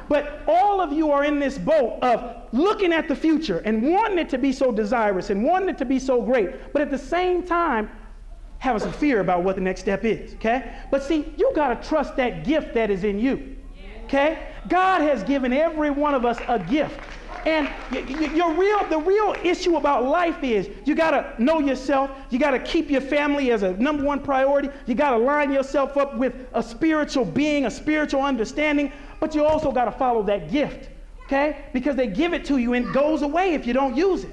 But all of you are in this boat of looking at the future and wanting it to be so desirous and wanting it to be so great, but at the same time, having some fear about what the next step is, okay? But see, you got to trust that gift that is in you, okay? God has given every one of us a gift. And the real issue about life is you got to know yourself. You got to keep your family as a number one priority. You got to line yourself up with a spiritual being, a spiritual understanding. But you also got to follow that gift, okay? Because they give it to you and it goes away if you don't use it.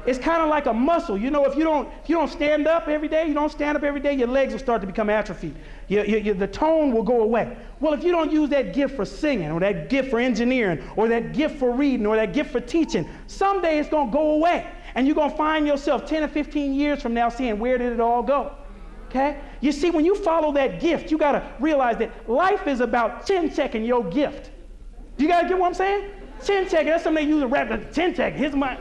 It's kind of like a muscle. You know, if you don't stand up every day, your legs will start to become atrophied. The tone will go away. Well, if you don't use that gift for singing or that gift for engineering or that gift for reading or that gift for teaching, someday it's going to go away. And you're going to find yourself 10 or 15 years from now saying, where did it all go? Okay? You see, when you follow that gift, you got to realize that life is about chin-checking your gift. Do you guys get what I'm saying? Chin-checking, that's something they use to rap, chin-check. Here's my...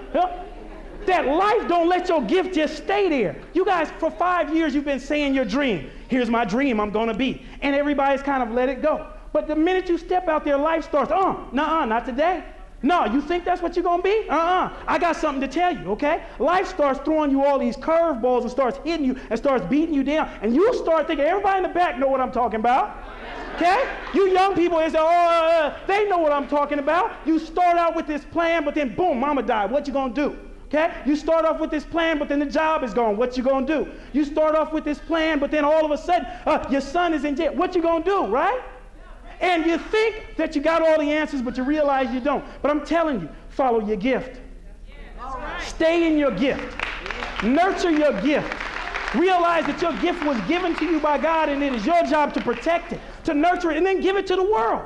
That life don't let your gift just stay there. You guys, for 5 years, you've been saying your dream. Here's my dream, I'm going to be. And everybody's kind of let it go. But the minute you step out there, life starts, nuh-uh, not today. No, you think that's what you're going to be? I got something to tell you, okay? Life starts throwing you all these curveballs and starts hitting you and starts beating you down. And you start thinking, everybody in the back know what I'm talking about. Okay? You young people, they say, they know what I'm talking about. You start out with this plan, but then boom, mama died. What you going to do? Okay? You start off with this plan, but then the job is gone. What you going to do? You start off with this plan, but then all of a sudden, your son is in jail. What you going to do, right? And you think that you got all the answers, but you realize you don't. But I'm telling you, follow your gift. Stay in your gift. Nurture your gift. Realize that your gift was given to you by God, and it is your job to protect it, to nurture it, and then give it to the world.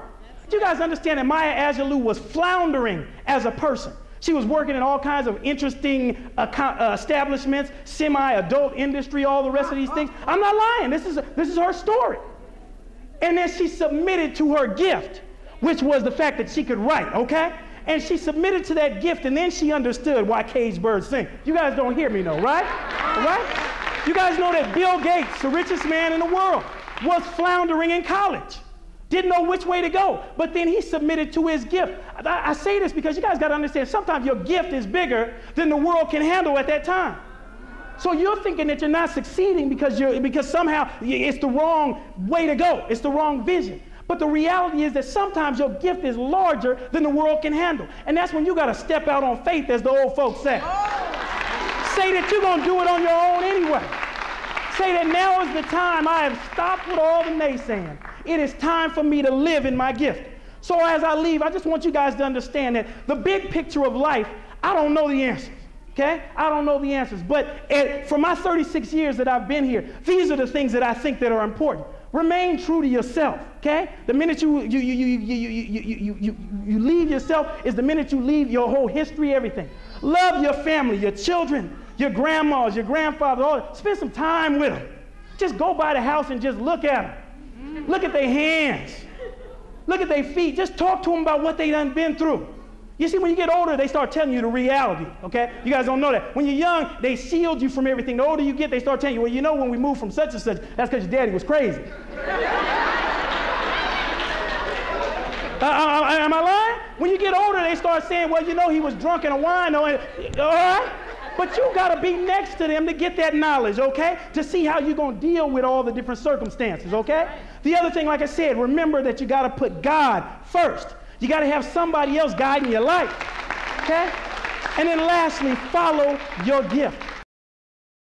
Do you guys understand that Maya Angelou was floundering as a person? She was working in all kinds of interesting establishments, semi-adult industry, all the rest of these things. I'm not lying. This is her story. And then she submitted to her gift, which was the fact that she could write, okay? And she submitted to that gift, and then she understood why caged birds sing. You guys don't hear me, though, right? Right? You guys know that Bill Gates, the richest man in the world, was floundering in college. Didn't know which way to go, but then he submitted to his gift. I say this because you guys got to understand, sometimes your gift is bigger than the world can handle at that time. So you're thinking that you're not succeeding because somehow it's the wrong way to go. It's the wrong vision. But the reality is that sometimes your gift is larger than the world can handle. And that's when you got to step out on faith, as the old folks say. Say that you're going to do it on your own anyway. Say that now is the time. I have stopped with all the naysaying. It is time for me to live in my gift. So as I leave, I just want you guys to understand that the big picture of life, I don't know the answers, okay? I don't know the answers. But for my 36 years that I've been here, these are the things that I think that are important. Remain true to yourself, okay? The minute you leave yourself is the minute you leave your whole history, everything. Love your family, your children, your grandmas, your grandfathers. Spend some time with them. Just go by the house and just look at them. Look at their hands. Look at their feet. Just talk to them about what they done been through. You see, when you get older, they start telling you the reality, okay? You guys don't know that. When you're young, they shield you from everything. The older you get, they start telling you, well, you know, when we moved from such and such, that's because your daddy was crazy. Am I lying? When you get older, they start saying, well, you know, he was drunk in a wine. All right? But you got to be next to them to get that knowledge, okay? To see how you're going to deal with all the different circumstances, okay? The other thing, like I said, remember that you got to put God first. You got to have somebody else guiding your life, okay? And then lastly, follow your gift.